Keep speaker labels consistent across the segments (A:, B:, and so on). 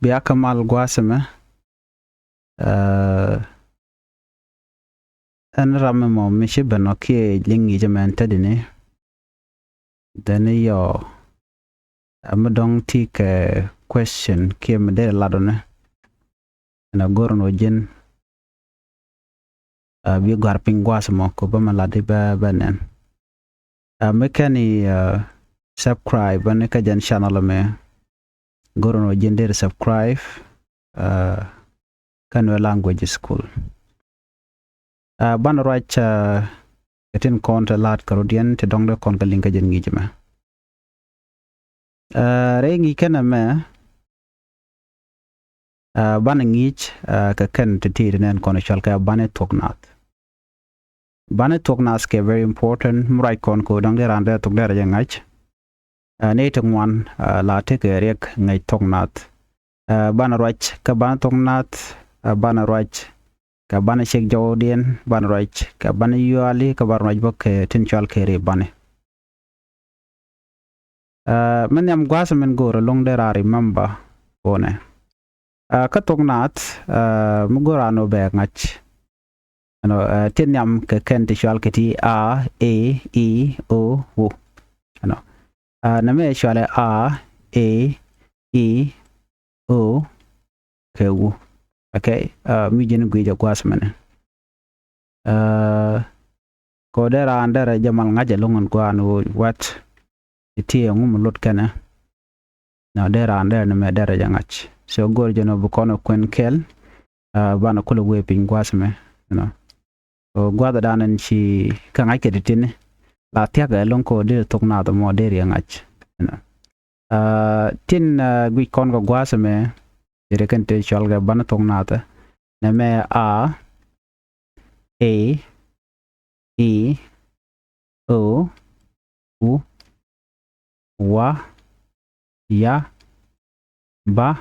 A: Biakamal gwaseme en ramme mo mishi benoki lingi jamen tadini deni yo amdong tik question ki mede ladone na gorno jin bi garping gwasemo ko bama ladi ba banen mekani subscribe ne ka jan channel me gorno jin der subscribe Kanwe language school ban right etin konta lat karodian te dongde kon ka linka jen ngi jema re ngi kana me ban ngi ka kan te ti nen kon chal ka ban toknat ke very important murai kon ko dongde rande tok der jangach ne te ngwan la te ke rek ngai toknat ban right ka ban toknat ban right ka ban shek jawdien ban right ka ban yuali ka ban right bok tin chal kere bane men yam gwasa men goro long der ari mamba one ka tognat mu gora no be ngach ano tin yam ka ken ti chal keti a e o u ano na me chale a e o ke u. Okay, mi jen gui ja kwas mane. Ko dera andera jamal ngaja longon ko anu wat iti ngum lot kana. Na dera andera me dera jangach. So gor jono bu kono kwen kel bana kula we pin kwas me, you know. So gwada danan chi ka ngake ditine. La tiaga lon ko de tokna to mo deri ngach, you know. Tin gui kon ko kwas me Jere kan te chalga bana tongnata na me a e o u wa ya ba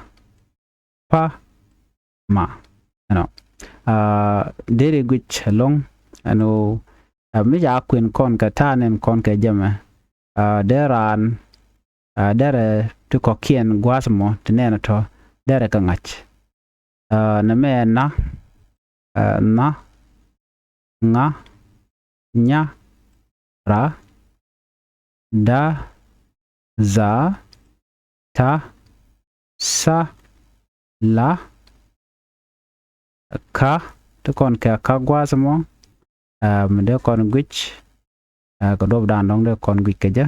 A: pa ma ano dere guch long ano mi ja kwen kon ka tanen kon ka jama deran dere to kokien gwasmo tenena to dere ka ngach na me na nga nya ra da za ta sa la ka to kon ka gwasmo de kon gwich ko dob dan dong de kon gwich ke ja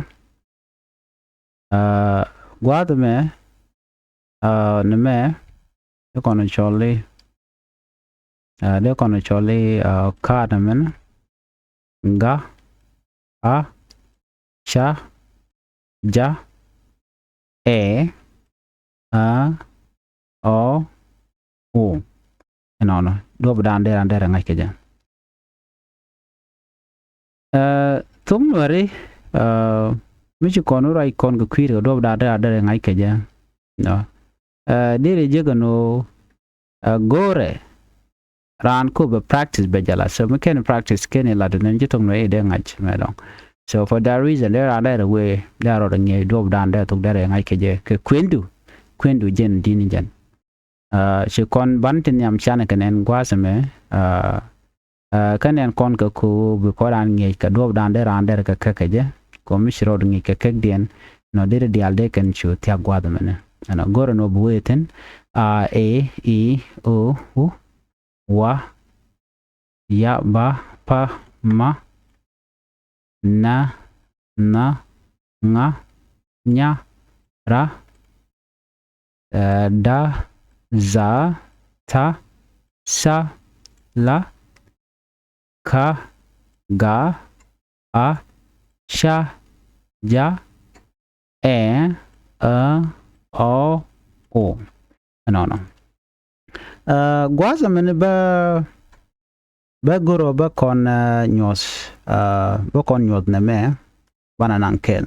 A: gwad me na me de kon choli ka na men nga a cha ja e a o u no do dan der ngai ke ja tum wari mi chi kon rai kon ko kwir do der ngai ke ja no dire jegano gore ran ko be practice be jala so me can practice ken la de nje tong no e de ngach me dong so for that reason there are there way there are nge do dan there to there ngai ke je ke kwendu jen din jan she kon ban tin yam chana ken en gwasa me kan en kon ko be ko ran nge ka do dan there ran there ka ke je ko mi shiro nge ke dien no dire dial de ken chu tia gwada me ana goro no bueten a e o u wa ya ba pa ma na nga nya ra da za ta sa la ka ga a sha ja e o o no gwaza mene ba goro ba kon nyos na me bana nan ken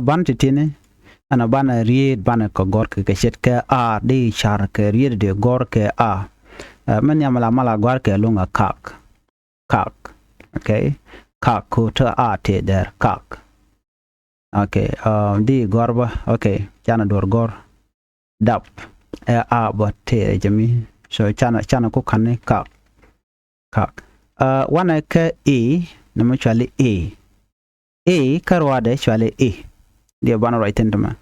A: bantitine ana bana ried bana ko gor ke shet ke a de char ke ried de gor ke a men yamala mala gor ke lunga kak okay kak ko ta a te der kak Okay, di gorba. Okay, chana dor gor. Dap. Ba te jami. So chana ko kanne kak. Wana ka nama chwale karwa de chwale dia bana right entama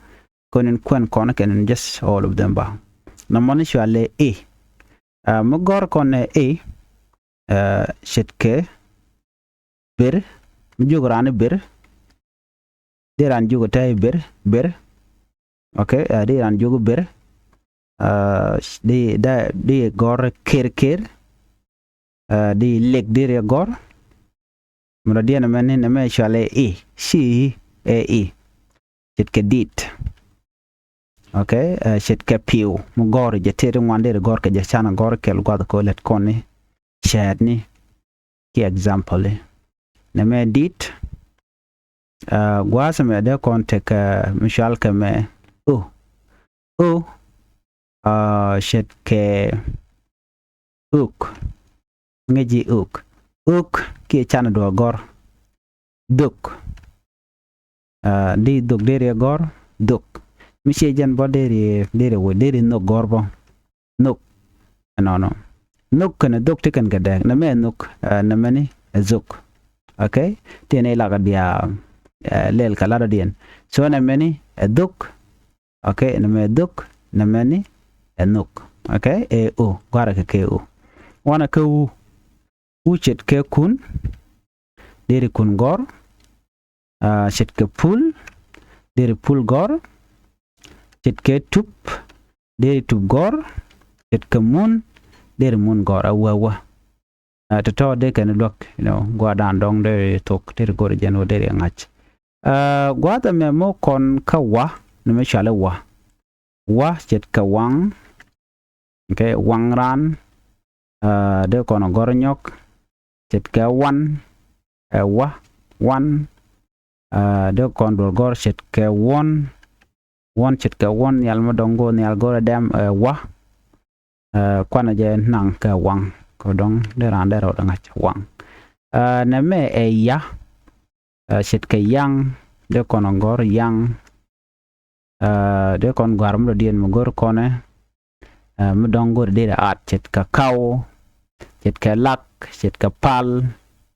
A: konin kwen kona kenen just all of them ba namani chwale mugor konne shitke bir mujugurane bir diran jugo tay bir okay diran jugo bir di gor kir di lek dire gor muradia na menen na me chale si shitke dit okay shitke piu mugor je tere ngwande gor ke jachana gor kel gwad ko let koni shadni ki example na me dit gwasa me de konte ka mishal ke me shitke uk ngeji uk ki chana do gor duk di duk dere gor duk miche jan bo dere no gorbo nuk no nuk kana duk tikan gada na me nuk na mani zuk okay tiene la gadia lel kala dien so na mani duk okay na me duk na mani nuk okay gwara ke wana ke uchet ke kun dere kun gor chet ke pul dere pul gor chet ke tup dere tup gor chet ke mun dere mun gor awa to de kan lok gwa dan dong de tok dere gor jeno dere ngach gwa ta me mo kon ka wa no me chala wa chet ke wang okay wang ran de kon gor nyok chet ke wan wan de kon gor chet ke won chet ke won yal ma dongo ni al gor dem kwana je nang ke wang ko dong de ran de ro ngach wang na me ya chet ke yang de kon gor yang de kon gar mo dien mo gor kone mo dongo de at chet ka kaw chet ke lak chet ke pal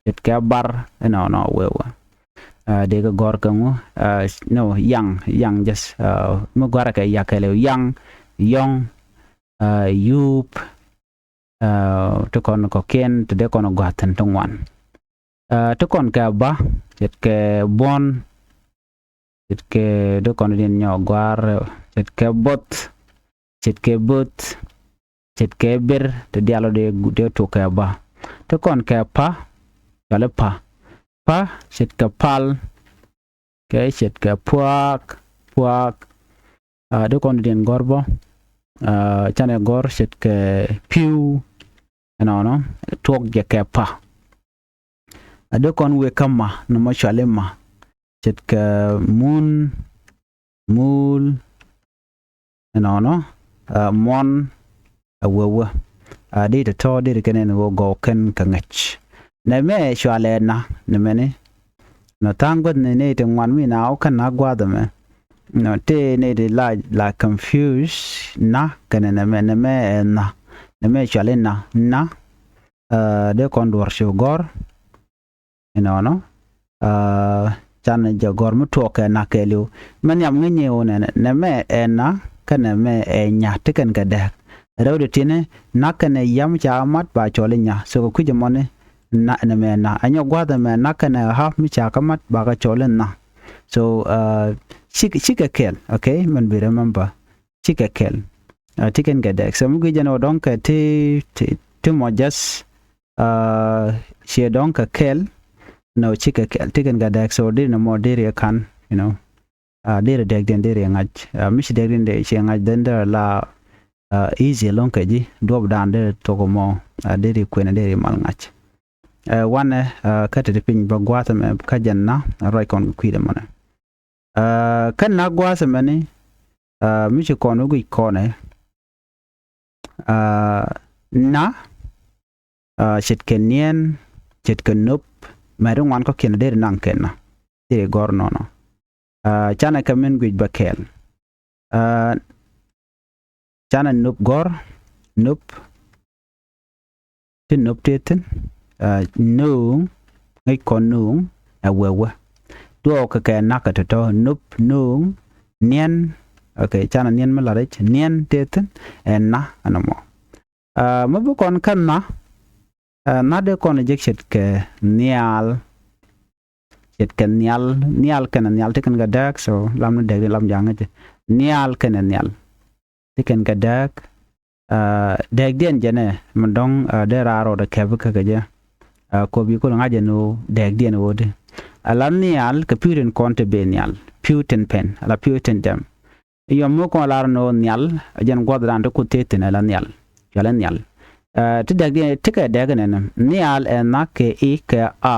A: chet ke bar no wewa de ga gor kangu no yang just mo gwara ka yakele yang yong yup to kon ko ken to de kon gwatan to wan to kon ka ba jet ke bon jet ke de kon den nyo gwar jet ke bot jet ke ber to dialo de to ka ba to kon ka pa kala pa chet ke pal ke chet ke puak de kon den gorbo chane gor chet ke piu no tok je ke pa de kon we kama no mo chalema chet ke mun mul no mon awewe de to de kenen wo go ken kangach na me chale na ne mene no tango ne te ngwan mi na o kan na gwa da me no te ne de la confuse na kan ne me na ne me chale na de kon dor shugor no chan jagor mu to ka na kelu man yam ngne o ne me na kan me nya te kan ga da rawde tine na kan yam cha mat ba chole nya so ku jamone na me na anyo gwada me na kana half mi cha kamat baga cholen na so chika kel okay man be remember chika kel tiken ga dex so mugi jano donc te mo just she donc kel no chika kel tiken ga dex so dir no more dir kan dir deg den dir ngaj mi shi deg den de she ngaj den der la easy long ka ji dob dan der to ko mo dir ko na dir mal ngaj wane kata de pin bagwata me kajanna roi kon kwide mona kan na gwasa mani mi ci kono gui kone na chit kenien chit kenup ma wan ko ken de nan kenna dire gorno no chana kamen guj bakel chana nup gor nup tin nup teten nung ngay kon nung wewe do ka nakata to nup nung nien okay chana nien malarich nien teten na anamo mabu kon kan na de kon ejected ke nial it kan nial kan nial te kan gadak so lam de lam jangat nial kan nial te kan gadak deg den jene mendong de raro de kebe ka gaja ko bi ko ngaje no deg den wode ala nial ka puren konte be nial puten pen ala puten dem yo mo ko lar no nial jen godran to ko teten ala nial yala nial ti dagdi tika dagana nial na ke e ke a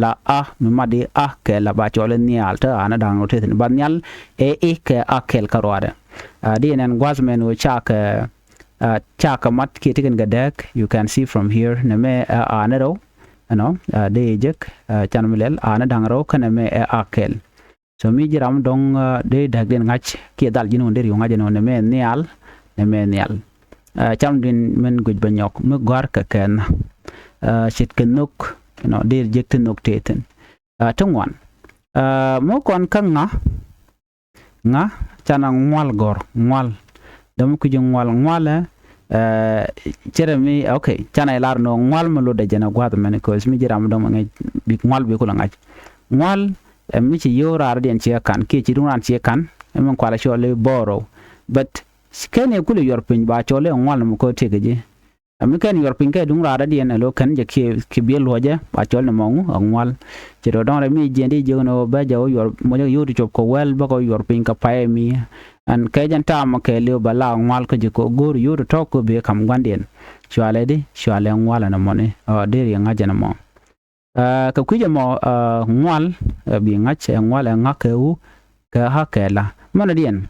A: la a madi a ke la ba chole nial ta ana dang no teten ba nial e ke a kel karware di nen gwazmen wo chaka mat ke tiken gadak you can see from here na me ana ro no de jek chanmilel ana dang ro kana me a kel so mi jiram dong de dagdi ngach ke dal jinu der yo ngaje no ne me nial cham din men guj banyok me gwar ka ken shit kenuk no dir jek tenuk teten tungwan mo kon kan nga chana ngwal gor ngwal dam ku jeng ngwal jeremy okay chana lar no ngwal mo de jena gwad men ko mi jiram dom ngai bi ngwal bi ko la ngaj ngwal mi ci yora radien ci kan ki ci dunan ci kan men ko la chole boro but skene kule yorpin ba chole ngwal mo ko tegeje amikan yorpin ka dung rada dien alo kan je ki biel hoje ba chole mo ngwal ci do don mi jendi jono ba jaw yor mo yori chop ko wel ba ko yorpin ka pae mi an ka janta mo ke le bala ngwal ko je ko gor yoro to ko be kam gwanden chole ngwal na mo ne de ri ngaje na mo ka kuje mo ngwal bi ngache ngwal ngake u ka hakela mo dien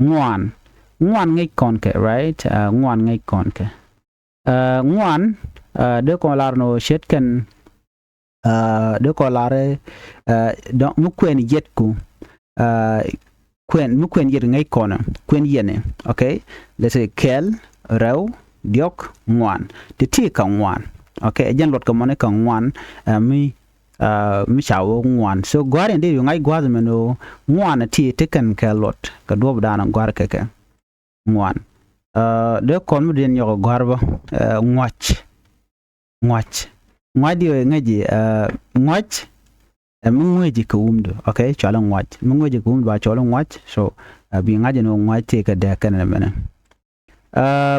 A: ngwan ngay kon ke right ngwan ngay kon ke ngwan de ko lar no shet ken de ko lare donc mu kwen jet ku kwen mu kwen jet ngay kon kwen yene okay let's say kel raw diok ngwan de ti ka ngwan okay jen lot ko mone ka ngwan mi chawo ngwan so gware de yo ngay gwaz meno ngwan ti teken ke lot ka dob dana gwar ke ngwan de kon mu den yogo garba ngwach yo ngaji ngwach mu ngweji ko umdo okay chala ngwach mu ngweji ko umdo ba chala ngwach so bi ngaji no ngwach te ka de kan mena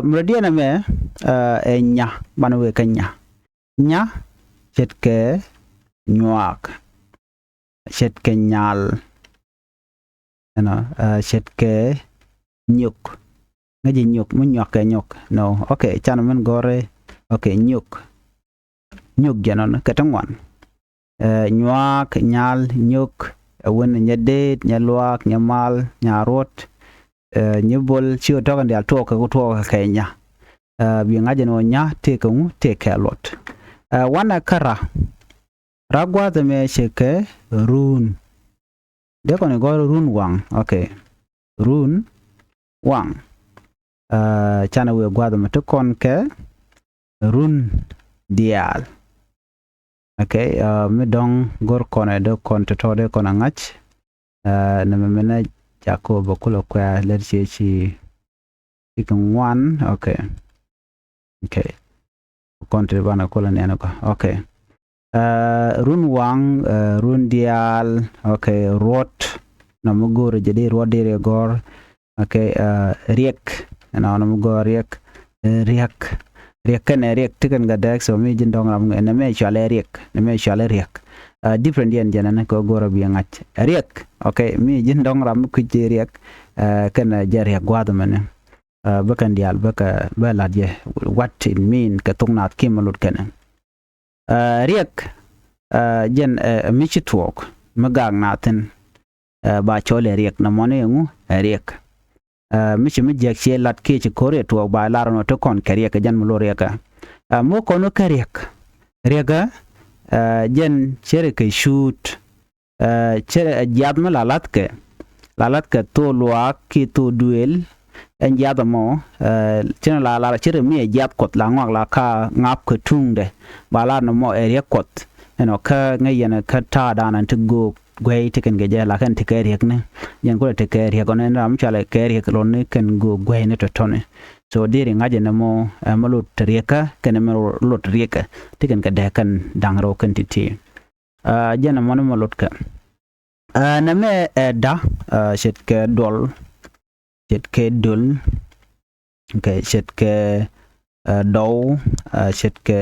A: mradiana me nya banwe kanya nya chetke nyuak chetke nyal chetke nyuk ngaji nyuk mu nyok no okay chana men gore okay nyuk janon katangwan nyuak nyal nyuk wen nyade nyalwak nyamal nyarot nyibol chiyo tokan dia toka ko toka kenya bi ngaji no nya te kelot wana kara ragwa de me cheke run de ko ne go run wang okay run wang chana we gwada mata kon ke run dial okay me dong gor kone de kon to de kon ngach na me mena jako bokulo kwa lerche chi ikon one okay kon te bana kola ne anako okay run wang run dial okay rot na mo gor jede rot de gor okay riek na mo go riek kan riek tikan ga dak so mi jindong ram na me chale riek different yen jana ko goro bi ngach riek okay mi jindong ram ku je riek kan jari gwado mane bakan dial baka baladje what it mean ka tungnat kimalut kana riek jen mi chitwok magang natin ba chole riek na mone ngu riek michi mi jek che lat ke chi kore to ba lar no to kon kariya ka jan mulo rieka mo kono kariya jen chere ke shoot chere jad me lalat ke to lwa ki to duel en jad mo chere la chere mi jad kot la ngak la ka ngap ke tungde bala no mo area kot eno ka ngayena ka ta danan to go gway tiken geje la kan tiker yak ne yan ko tiker yak on ram chale ker yak lon ne kan go gway ne to tone so diri ngaje na mo malut rieka kan mo lot rieka tiken ka de kan dangro kan titi jana mo no lot ka na me da shet ke dol shet ke dul okay shet ke do shet ke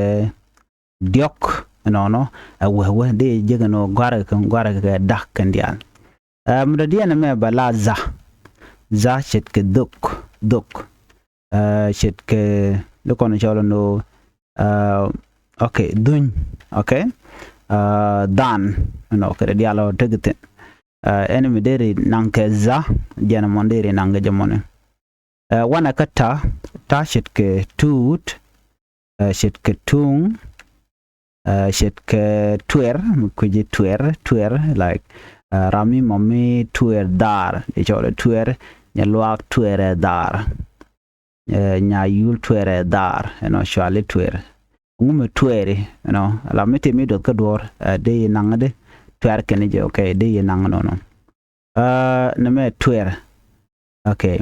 A: diok no we de jegano gwara ka dak kan dial mda diana me bala za shet ke duk shet ke do kono cholo no okay dun okay dan no ka dialo tegete enemy deri nanke za diana monderi nange jamone wana kata ta shet ke tut shet ke tung shet ke tuer like rami mami tuer dar e chole tuer nya luak tuer dar nya yul tuer dar no shale tuer ngume tuere no la mete mi do ka dor de nangade tuer ken je okay de nang no na me tuer okay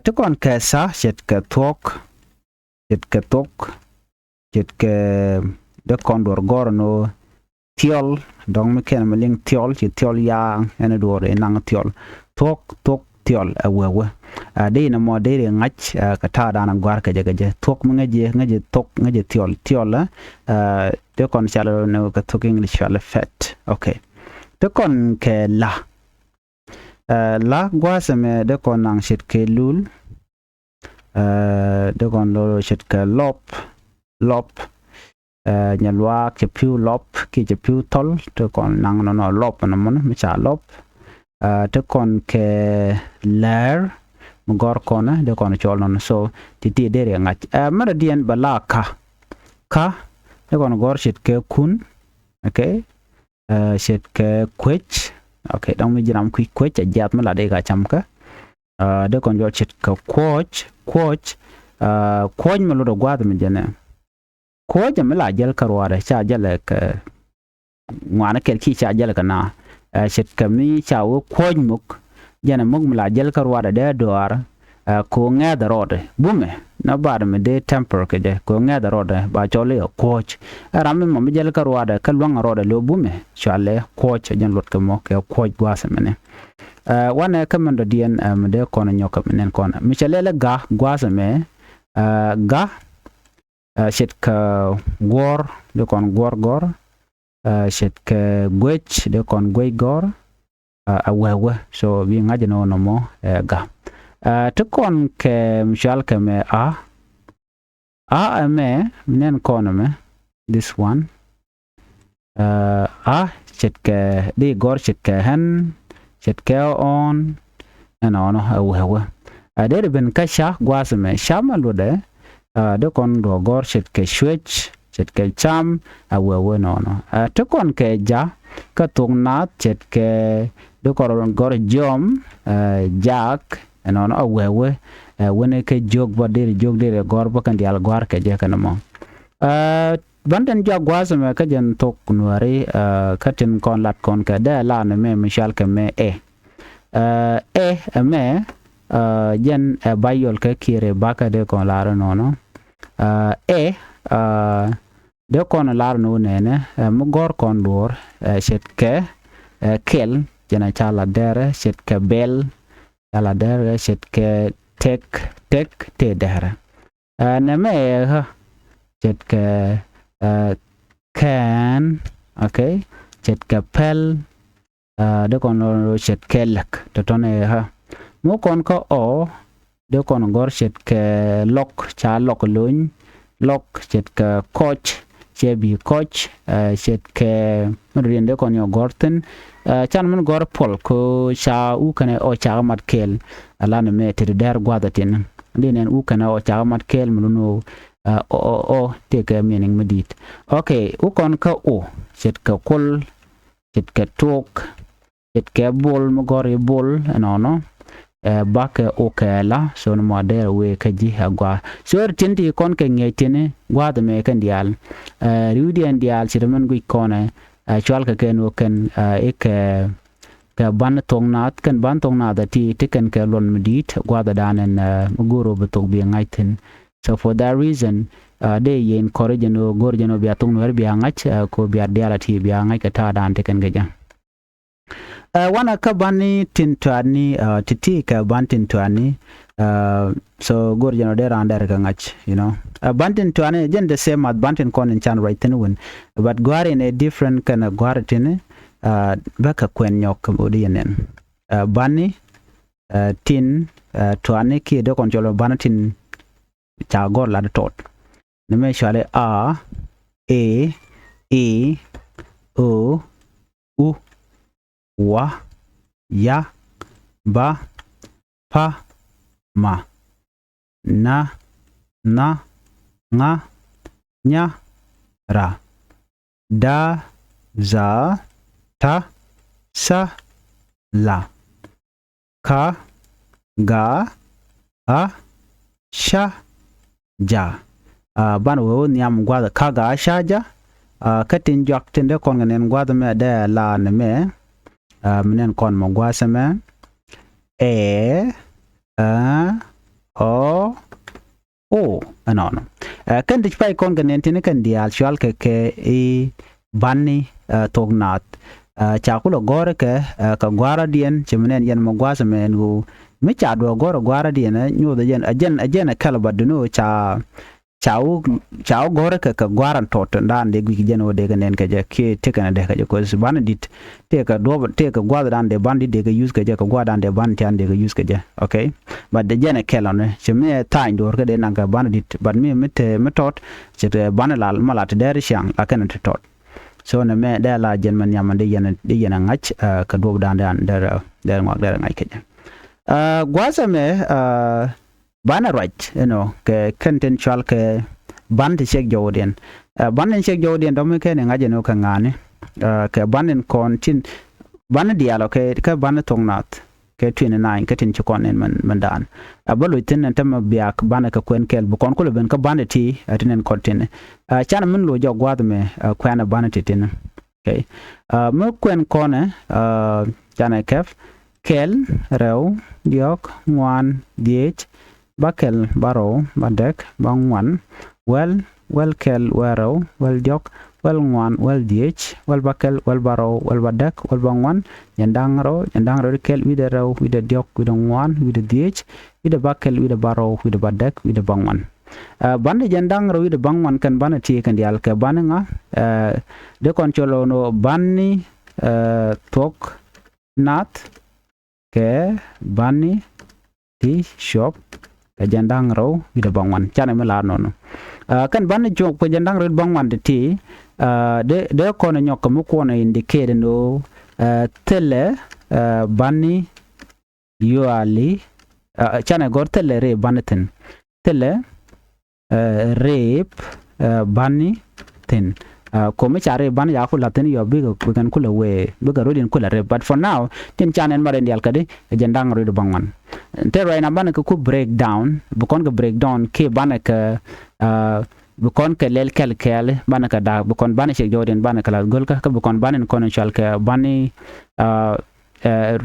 A: to kon ka sa shet ke tok shet ke de kondor gorno tiol dong me ken meling tiol ci tiol ya ene dore nang tiol tok tiol awewe de na mo de ngach ka ta dana gwar ka je tok me ngaje tok ngaje tiol de kon chalo no ka tok english chalo fet okay de kon ke la gwase me de kon nang shit ke lul de kon lo shit ke lop nyalwa ke piu lop ki je piu tol to kon nang no lop no mon mi cha lop to kon ke ler mugor kona de kon chol non so titi de ngach mara dien bala ka de kon gor shit ke kun okay shit ke kwech okay dong mi jiram kwech jat mala de ga cham ka de kon jol shit ke kwech me lo gwad mi jene ko jamila jel karware cha jel ka ngwana kel ki cha jel kana shet kami cha wo muk jana muk mila jel karware de doar ko ngada rode bume na bar me de temper ke de ko ngada rode ba chole coach ramme mo jel karware ka lwang rode lo bume chale coach jan lot mo ke coach gwase mene wana kamando dien me de kono nyoka menen kono mi chalele ga gwase me ga shet ka gor de kon gor shet ka gwech de kon gor awewe so bi ngaje no mo ga to kon ke mshal ke me a me nen kon me this one shet ka de gor shet ka hen shet ka on no awewe de ben ka sha gwase me shamalu de de kon do gor shet ke switch shet ke cham awewe no to kon ke ja ka tung nat shet ke de koron gor jom jak no awewe wene ke jog badir jog de gor ba kan dial gor ke je kan mo bandan ja gwasa me ka jen tok nuari katin kon lat kon ka da la ne me mishal ke me me jen bayol ke kire baka de kon lar no de kon lar no nene mu gor kon dor shet ke kel jena chala dere shet ke bel chala dere shet ke tek te dere ne me shet ke can okay shet ke pel de kon shet ke lek to tone mu kon ko o de kon gor shet ke lok cha lok luñ lok shet ke coach chebi coach shet ke mrin de kon yo gorten chan mun gor pol ko cha u kane o cha mat kel ala ne me te der gwadatin dinen u kane o cha mat kel muno o te ke meaning medit okay u kon ka o shet ke kol shet ke tok it ke bol mo gore bol no bake okela so no model we kaji agwa so tinti kon ke ngetene gwa de me kan dial rudi en dial chirman gu kone chwal ka ken ken ek ka ban tong nat kan ban tong nat ti tiken ke lon medit gwa da danen guru betok bi ngaitin so for that reason de yen korejeno gorjeno bi atung wer bi ngach ko bi diala ti bi ngai ka ta dan tiken geja wana ka bani tintwani titi ka ban tintwani so gorjeno de rander ka ngach you know bantin twane jen the same at bantin kon in chan right tin but gwar in a different kind of gwar tin baka kwen nyok odiyenen bani tin twane ki de kon jolo banatin cha gor la tot ne me shale a e o u wa ya ba pa ma na nga nya ra da za ta sa la ka ga a sha ja ban wo nyam gwa ka ga sha ja katin jak tinde kon ngenen gwa me de la ne me menen kon mo gwa sama e a o anon kan dik pai kon ngenen tine kan dial shal ke e banni tognat cha kulo gore ke ka gwara dien chimenen yen mo gwa sama ngu me cha do gore gwara dien nyu de ajen kala badno chao gore ka gwaran tot dan de gi jeno de ganen ka je ke tekana de ka je ko bandit te ka gwada dan de bandit de ga use ka je ka gwada dan de bandit an de ga use ka je okay but de jene kala ne cheme time do ka de nan ka bandit but me tot je banalal malat de shang akan tot so na me de la jen man yamande yana ngach ka do dan de ngak de ngai ka je gwaza me bana right you know ke contentual ke band check jordan band check jordan do me ke ngaje no ka ngane ke band kontin band dialo ke band tongnat ke 29 ke tin chukon en man dan abalo tin en tam biak band ka kwen kel bu kon ko ben ka band ti atinen kontin chana mun lo jogwad me kwana band ti tin okay mo kwen kone chana kef kel rew diok ngwan diech bakel baro badek bangwan well kel wero well jok well ngwan well diech well bakel well baro well badek well bangwan yandangro kel widero wide diok wide ngwan wide diech wide bakel wide baro wide badek wide bangwan bande yandangro wide bangwan kan bana ti kan dial ke bananga de koncholo no banni tok nat ke banni ti shop jandang ro wida bangwan chana me la nono kan ban jok pe jandang ro bangwan de ti de ko na nyok mu ko na indicate no tele bani yuali chana gor tele re banaten tele rape bani ten ko me chare ban ya ko laten yo bigo kan kula we bigo rodin kula re but for now tin channel mare ndial kade jandang ro bangwan te right na ban ko break down bukon ko break down ke ban ka bukon ke lel kel ban ka da bukon ban che jordan ban ka la gol ka bukon ban kon chal ka bani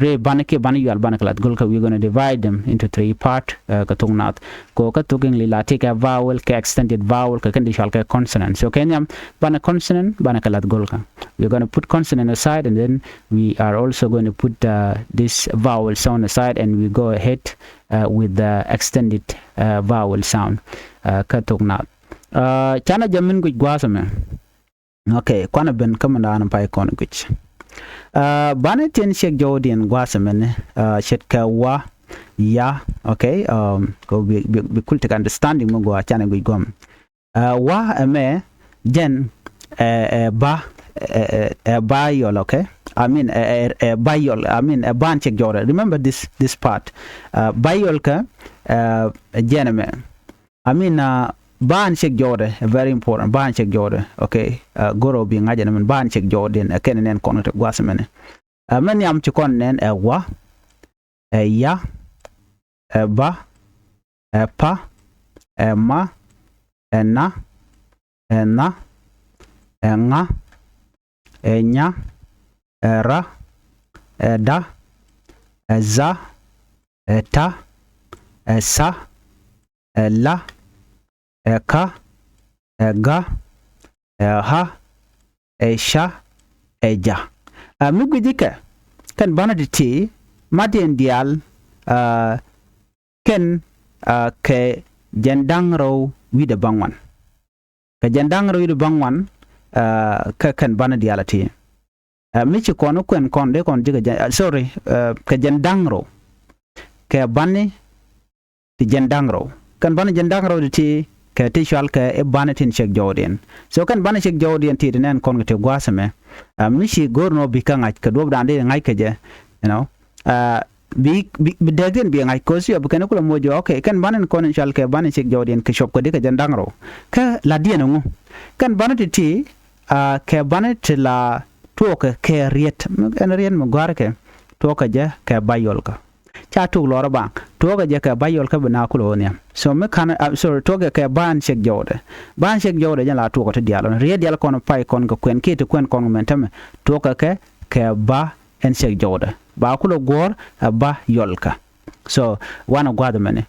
A: re ban ke ban yal ban ka la gol ka we going to divide them into 3 part ka tungnat ko ka tuging lila take a vowel ka extended vowel ka kandi chal ka consonant so kenyam ban consonant ban ka la gol ka we're going to put consonant aside and then we are also going to put this vowel sound aside and we go ahead with the extended vowel sound ka tungnat chana jamin gu gwasame okay kwana ben kamanda an pai kon guch bana ten shek jordan gwasamene shetka wa ya okay go be cool to understanding mo go chana gu gom wa ame jen ba yol okay I mean bayol I mean a ban check jordan remember this part bayol ka jename I mean ban check jordan very important ban check jordan okay goro bi ngaje man ban check jordan kenen kon to gwasamene man yam ci kon nen wa ya ba pa ma na na nga nya ra da za ta sa la ka ga ha sha ja mugudika kan bana de ti madien dial ken ke jandang ro wi de bangwan ka jandang ro wi de bangwan ka kan bana dial ti mi ci kono kon de kon jiga sorry ka jandang ro ke bani ti jandang ro kan bana jandang ro de ti ke ti shal ke e bana tin shek jawden so kan bana shek jawden ti nen kon te gwasame mi ci gorno bi kan ka dob dande ngai ke je you know bi degen bi ngai ko si bu kan ko mojo okay kan bana kon shal ke bana shek jawden ke shop ko de ka jandang ro ka la dia no kan bana ti ke bana ti la to ke riet en rien mo garke to ka je ke bayol ka cha tu lora bang to ga je ka bayol ka bana kulo ne so me kan so to ga ka ban shek jode ja la to ko te dialo re dial kon pai kon ga kwen ke te kwen kon mentem to ka ke ba en shek jode ba kulo gor ba yolka so one of the mane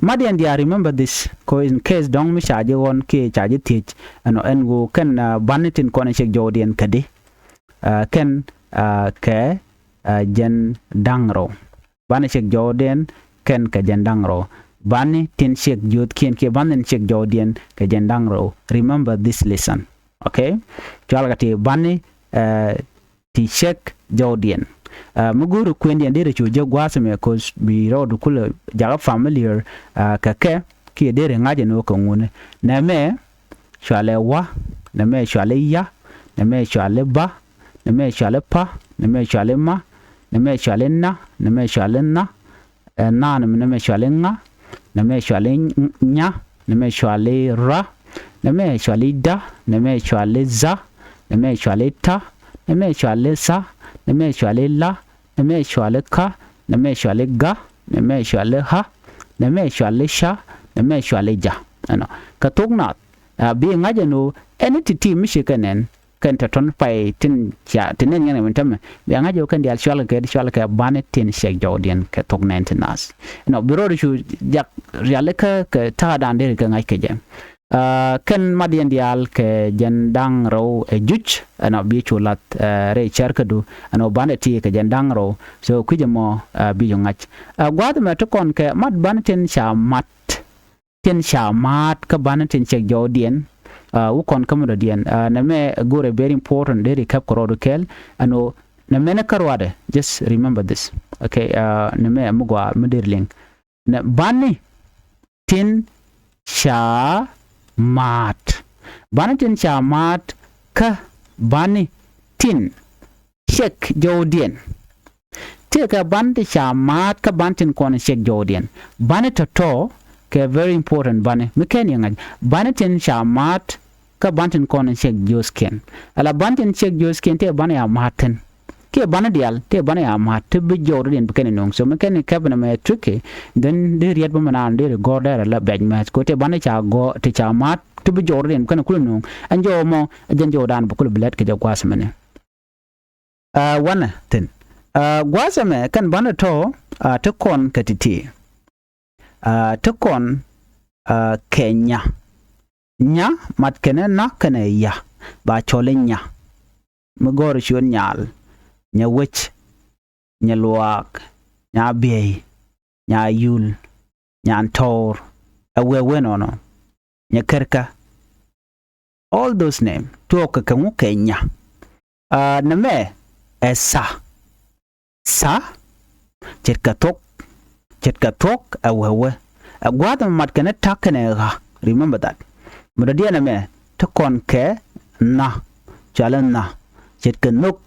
A: madian dia remember this ko in case dong mi chaje won ke chaje teach ano en go kan banitin kon shek jode en kade ken ke jen dangro bani shek jawden ken ka jendangro bani tin shek jod kien ke banin shek jawden ka jendangro remember this lesson okay jalgati bani ti shek jawden muguru kwendi ndere chu je gwasme ko bi road kula jaga familiar ka ke ki dere ngaje no ko ngune na me shale wa na me shale ya na me shale ba na me shale pa na me shale ma na me shale na na me shale na na me shale nga na me shale nya na me shale ra na me shale da na me shale za na me shale ta na me shale sa na me shale la na me shale ka na me shale ga na me shale ha na me shale sha na me shale ja ano ka tokna bi ngaje no entity mi shikanen kan ta ton pai tin cha tinen ngene mentam bi ngaje kan dial shwal ke banet tin shek jawdien ke tok 19 nas no biro shu jak riale ka ta dan de ka ngai ke je kan madian dial ke jendang ro e juch ana bi chulat re charkadu ana banet ti ke jendang ro so kujemo bi yo ngach gwad ma to kon ke mat banetin shamat ka banetin shek jawdien wukon kamera dien na me gore very important they recap korodo kel ano na me na karwade just remember this okay na me amugwa mudirling na bani tin shamat ka bani tin shek jawdien te ka bani shamat ka bantin kon shek jawdien bani to ke very important bani mekeni ngaj bani tin shamat ka bantin kon shek josken ala bantin shek josken te bani ya maten ke bani dial te bani ya mat bi jawdien bekeni nong so mekeni kabna me tricky then de riat ba manan de go der la baj ma ko te bani cha go te cha mat te bi jawdien bekeni kul nong anjo mo ajen jodan bukul blet ke jagwas mane wana ten gwasame kan bani to te kon katiti te kon Kenya nya mat kene na kene ya ba chole nya mgor shon nyal nya wech nya luak nya bey nya yul nya antor awewe no nya kerka all those name to ka kamu Kenya na me sa chetka tok awewe agwada mat kene takene ga remember that muradia na me to kon ke na chalan na chetka nuk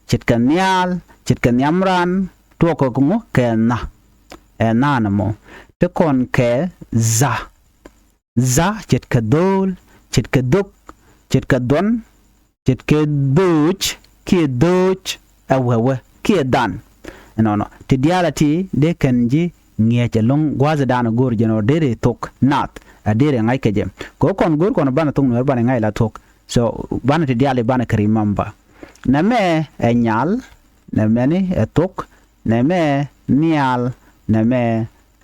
A: chetka nyal chetka nyamran to ko kumu ke na na mo to kon ke za chetka dol chetka duk chetka don chetka duch ki duch awewe ke dan no ti dialati de kanji ngie che long gwaza dan gor jeno dere tok nat adere ngai keje ko kon gor kon bana tung no bana ngai la tok so bana ti diale bana karimamba na me enyal na meni etok na me nial na me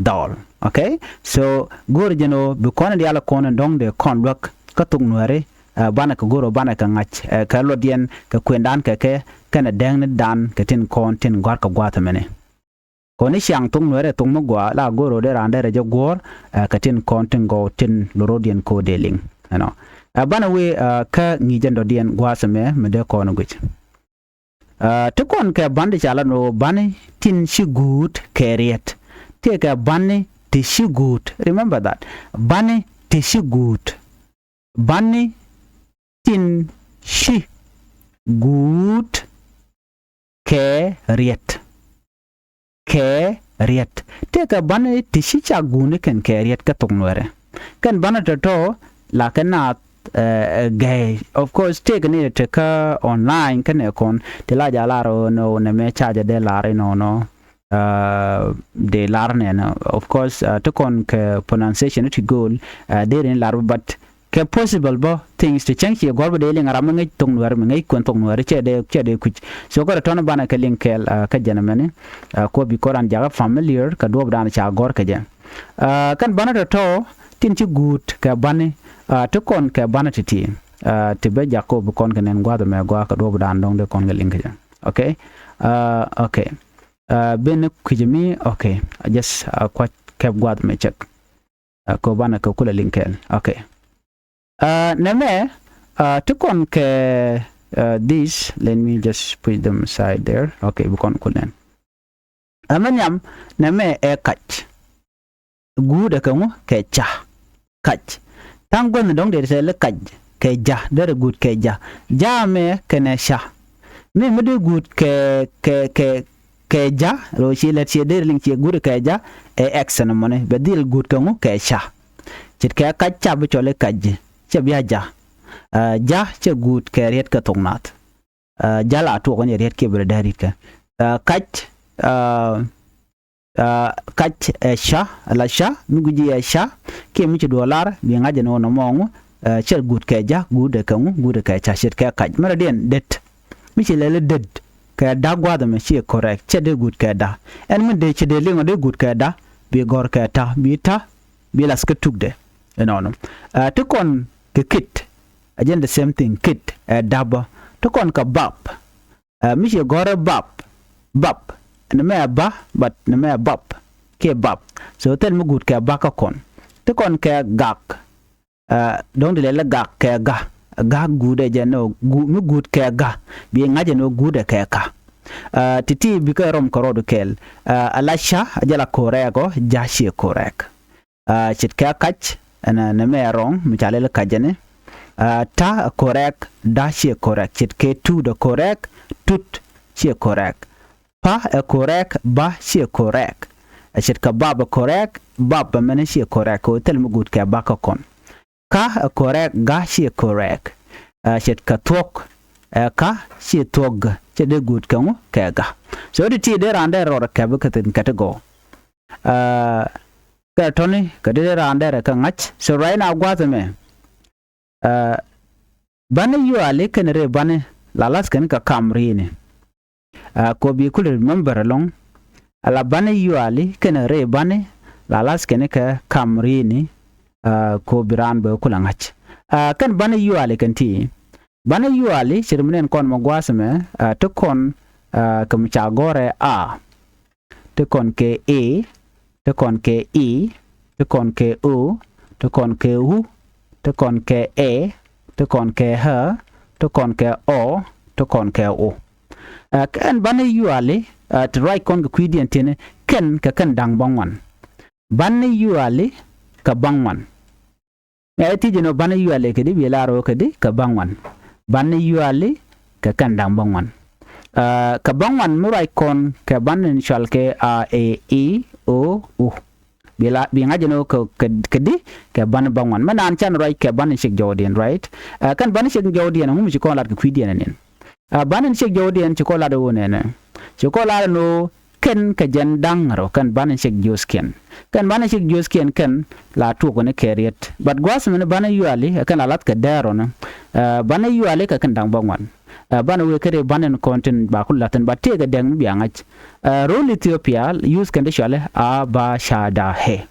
A: dol okay so gor jeno be kon diala kon dong de kon lok ka tung nuare bana ka goro bana ka ngach ka lodien ka kwendan ka ke kana deng dan ka tin kon tin gor ka gwata mene koni siang tung nuare tung mo gwa la goro de rande re jogor ka tin kon tin go tin lorodian ko deling ano bana we ka ngijen do dien gwasa me de kon guch te kon ka bande chala no bani tin shigut keriet te ka bani te shigut remember that bani te shigut bani tin shi gut keriet te ka bani te shi cha gune ken keriet ka tung nuare kan bana to la kana gay of course take ni te ka online kan e kon te la ja laro no ne me charge de lare no de larne no of course to kon ke pronunciation it goal there in laro but ke possible bo things to change ye gorba de linga ram ngai tong nuar ngai kon tong nuar che de kuch so ko to bana ka linkel ka jana mane ko bi koran jaga familiar ka do bana cha gor ka jan kan bana to tin chi gut ka bani to kon ka bana ti te be jakob kon ka nen gwado me gwa ka do bana dong de kon ga link jan okay okay ben kujimi okay I just kwat ka gwado me check ko bana ka kula linkel okay neme to kon ke this let me just put them aside there okay bukon kulen amanyam neme e kach gude kamu ke cha kach tangon dong de se le kaj ke ja de good ke ja me kene sha me de good ke ja ro chi let chi de ling chi good ke ja e action mone bedil good kamu ke sha chit ke kach cha bu chole kaj che bia ja ja che gut ke riet ka tongnat ja la to ko ne riet ke bre darit ka kach kach sha la sha mi guji sha ke mi $, bi ngaje no no mongu che gut ke ja gude kamu gude ke cha shit ke kach mara den det mi che lele det ka da gwa da me che correct che de gut ke da en mi de che de lingo de gut ke da bi gor ke ta bi las ke tugde no to kon ke kit again the same thing kit daba to kon ka bab mi che gore bab ne me ba but ne me bab ke bab so tel mu gut ke ba ka kon to kon ke gak don de le gak ke ga gude je no mu gut ke ga bi ngaje no gude ke ka titi bi ka rom ko rodo kel alasha ajala korego jashi korek chit ka kach ana ne me rong mi chale le kajane ta correct da she correct chit ke tu the correct tut she correct pa correct ba she correct chit ka baba correct baba mane she correct ko tel mu gut ka ba ka kon ka correct ga she correct chit ka tok ka she tog che de gut ka mu ka ga so the ti de rande ro ka ba ka tin go ka toni ka de rande ka ngach so right now gwa me bane yu ale kenere bane lalas ken ka kamri ne ko bi kul remember long ala bane yu ale kenere bane lalas ken ka kamri ne ko biran be kul ngach kan bane yu ale kanti bane yu ale shirmenen kon magwasme to kon kam chagore a to kon ke e to kon ke e to kon ke u to kon ke u to kon ke e to kon ke ha to kon ke o to kon ke o kan bane yuale to right kon ke kwidien tene ken ka kan dang bangwan bane yuale ka bangwan e ti jeno bane yuale ke di bilaro ke di ka bangwan bane yuale ka kan dang bangwan ka bangwan mu right kon ka bane shal ke a e i o u bila bi ngajeno ko kedi ke ban bangwan manan chan right ke ban shik jodien right kan ban shik jodien mu ci ko lat ko kwidien nen banin shek jodien chocolate wonene chocolate no ken ka jandang ro kan banin shek josken kan banin shek josken kan la tu ko ne keriet but gwas men banin yuali kan alat ka daro na banin yuali ka kan dang bangwan bana we kere banin content ba kullatan ba te ga dang biangach role Ethiopia use kan de shale abashada he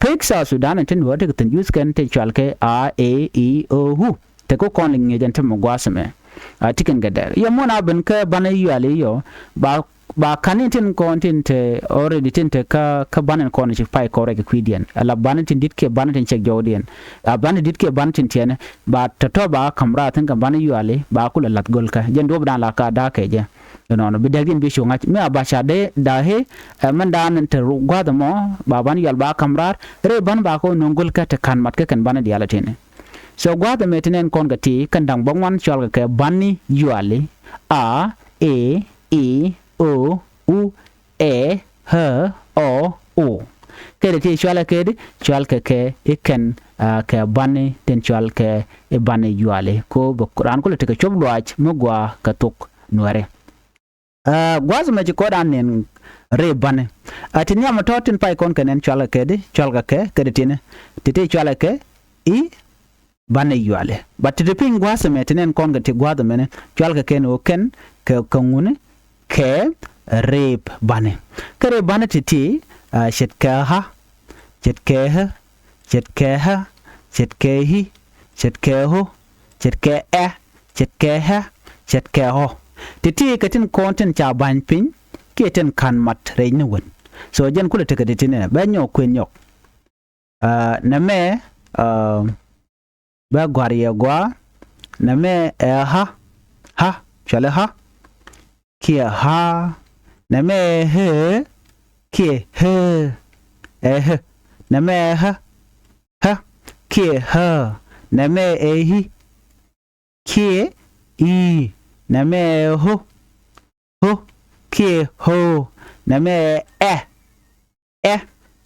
A: peksa Sudan tin wode kan use kan te chalke a e o hu te ko kon ngi jante mo gwasme tiken gadar ya mona ben ka bana yuali yo ba kanin content already tin te ka banan kon ci fay ko rek kwidian ala banan tin dit ke banan tin check jodien banan dit ke banan tin tiene ba to ba kamra tin ka banan yuali ba kula lat gol ka jen do dan la ka da ke je no bi dagin bi shunga me abasha de da he man dan te gwa da mo ba ban yal ba kamrar re ban ba ko nongol ka te kan mat ka kan banan diala tine so gwa da metenen kon ga ti kan dang bangwan chol ka bani yuali a e e o u e h o o kede ti chwala kede chwal ke iken ke bani ten chwal ke e bani yuale ko bo quran ko te ke chobluach mugwa ka tok nuare gwaz ma ko dan nen re bani atinya ma totin pai kon kenen chwala kede chwal ke kede tine tete chwala ke i bani yuale but te ping gwaz ma tenen kon ga ti gwaz mene chwal ke ken o ken ke kangune ke rep bane kare bane titi shetkaha shetkeha shetkeha shetkehi shetkeho shetkeha shetkeha shetkeho titi katin content cha ban pin keten kan mat reine won so jen kula te kaditi ne ba nyo kwen yok na me ba gwariya gwa na me ha chale ha kia ha na me he kia he na me ha kia ha na me hi kia i na me ho kia ho na me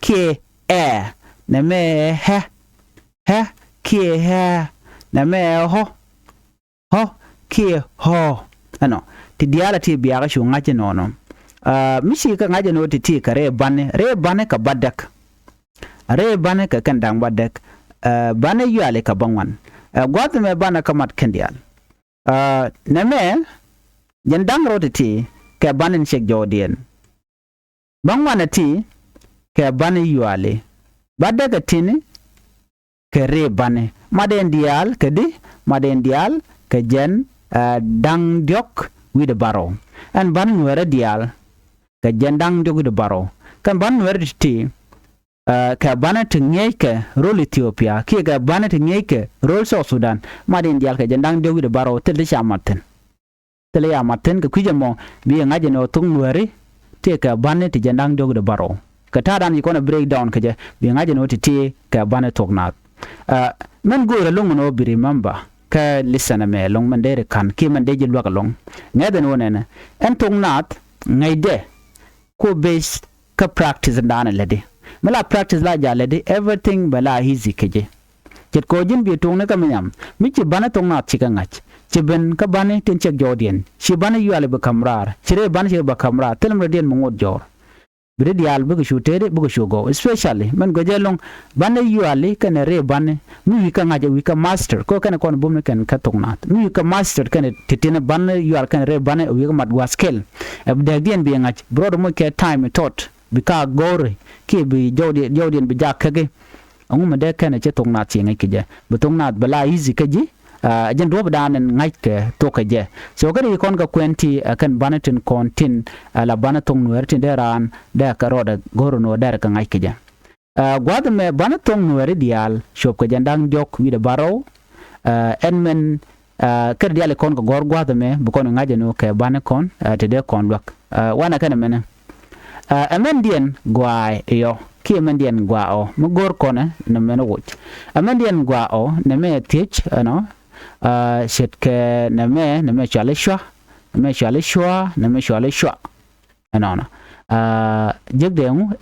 A: kia na me ha kia ha na me ho kia ho ano ti diala ti biya shu ngaje nono mishi ka ngaje no ti ka re bane ka badak re bane ka kandang badak bane yale ka bangwan gwat me bana ka mat kendial na me jandang ro ti ka banen shek jodien bangwan ti ka bane yale badaka tini ka re bane maden dial ka jen dang diok with the barrow and ban were dial ka jendang diok with the barrow kan ban were ti ka banet ngeke role Ethiopia ki ga banet ngeke role South Sudan madin dial ka jendang diok with the barrow tele ya maten ka kujamo bi ngaje no tung were te ka banet jendang diok with the barrow ka tadan yi kona breakdown ka je bi ngaje no ti ka banet toknat men go long no bi remember ka lisana me long mandere kan ki mandeje lwaka long ngeden wonene en tungnat ngaide ko base ka practice dana lede mala practice la ja lede everything bala easy keje jet ko jin bi tungne ka menyam mi ci bana tungnat ci ka ngach ci ben ka bane ten cek jodien ci bana yuale be kamrar ci re bana ci be kamrar telum redien mo ngod jor bide dial bugu shutere bugu shugo especially men go jelong bane yuali kana re bane mi ka ngaje wi ka master ko kana kon bumne kan ka tungnat mi ka master kana titina bane yual kana re bane wi ka mat waskel abda dien bi ngach brod mo ke time tot bika gore ke bi jodien bi jakage ngum de kana che tungnat chi ngai kije bu tungnat bala easy kaji jen rob danen ngai ke to kaje so kadi kon ka kwenti kan banatin kontin la banatong nuertin deran da karoda goro no der ka ngai kije gwad me banatong nuer dial shop ka jandang jok wi de baro enmen kadi dial kon ka gor gwad me bu kon ngaje no ke banakon te de kon lok wana kana mena amendien gwai yo ki amendien gwao mo gor kone na mena wuch amendien gwao ne me tich no shetke na me chale shwa anona jegdemu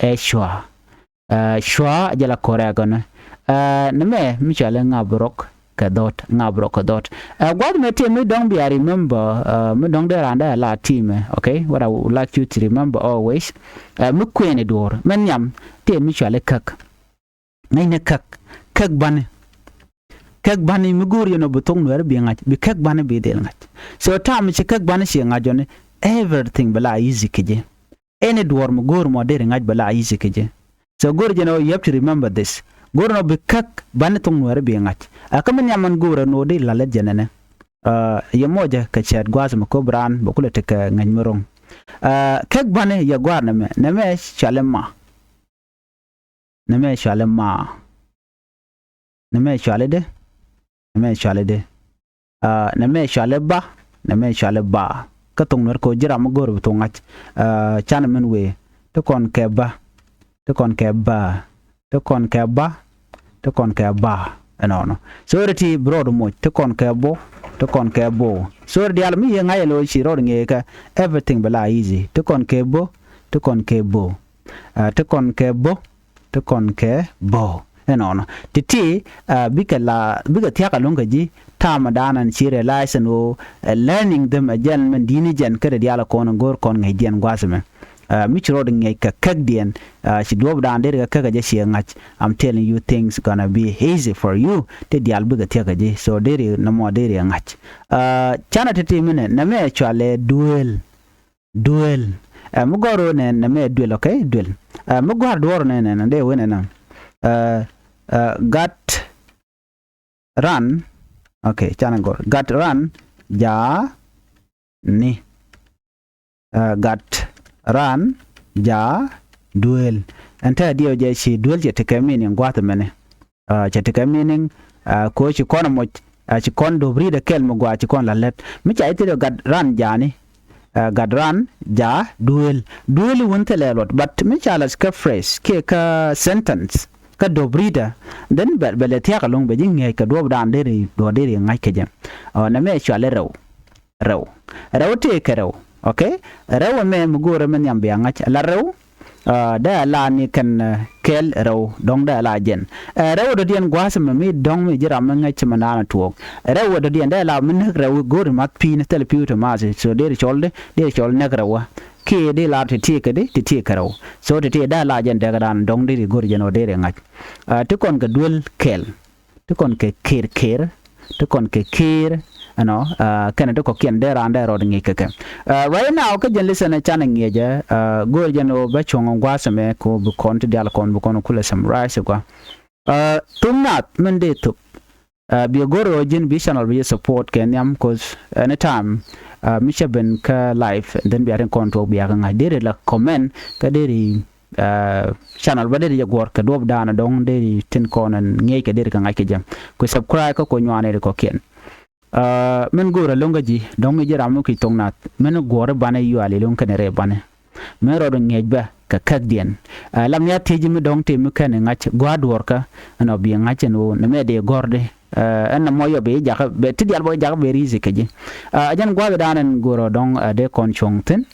A: shwa jala korea gona na me mi chale ngabrok ka dot ngabro ka dot god me te me don't be I remember me don't there and la team okay what I would like you to remember always me kwene dor men nyam te mi chale kak ngay ne kak bani mi gor yo no butong no bi ngach bi kak bani bi del ngach so tam ci kak bani ci ngajone everything bala easy keje any dor mo gor mo der ngaj bala easy keje so gor you have to remember this gor no bi kak bani tong no bi ngach akamen yaman gor no de la lejenene ya moja ka chat gwaz mo ko bran bo kula te ka ngany morong kak bani ya gwar na me chalema na me chalema na me chalede na me chalede na me chaleba na me chaleba ka tong ner ko jira mo gor to ngach chana men we to kon keba to kon keba to kon keba to kon keba no so reti broad mo to kon kebo to kon kebo so di almi ye ngai lo chi ro nge ka everything bela easy to kon kebo to kon kebo to kon kebo to kon kebo no titi bika tiaka longa ji tama danan chire license o learning them again men dini jen kada diala kon gor kon ngai dien gwasme mi chiro ngai ka kagdien chi dob dan der ka ga shi ngach I'm telling you things gonna be easy for you te dial bika tiaka ji so der na mo der ngach chana titi mine na me chale duel mugoro ne na me duel okay duel mugor dor ne de wena na got run okay chana gor got run ja ni got run ja duel anta dio je shi duel je take meaning gwata mene je take meaning ko chi kono mo chi kon do brida kel mo gwa chi kon la let mi cha ite got run ja ni got run ja duel wonte le lot but mi cha la ska phrase ke ka sentence ka do brida den bele tia ka long be jing ngai ka do dan de do de ngai ke jam na me chale raw te ka raw okay raw me mugore men yam be ngach la raw da la ni kan kel raw dong da la jen raw do dien gwasam me dong me jira men ngach manana tuok raw do dien da la men raw gor mat pi na tel pi to ma so de chol ne raw ke de la te ke de te karaw so te da la jen daga dan dong de gor jeno de ngach to kon ka duel kel to kon ke ker to kon ke kir ano kana to ko kien de ran de ro ngi ke right now ka jen listen chana ngi je gor jeno ba chong gwasame ko bu kon te dal kon bu kon kula sam rice kwa tumnat men de to bi goro jin bi channel bi support kenyam cause anytime Misha Ben ka live and then be are control be nga dere la comment ka dere channel ba dere ya gor ka dob dana dong dere tin konan ngey ka dere ka nga ke jam ko subscribe ko nyane ko ken men gora longa ji dong mi jira mu ki tongnat men gor bana yu ale lon kan re bana men ro ngey ba ka kagdien lam ya teji mi dong te mi kan ngach gwador ka no bi ngach no ne me de gorde en moyo be jaga be tidial boy jaga be rizi keji ajan gwa danan goro dong de kon chongten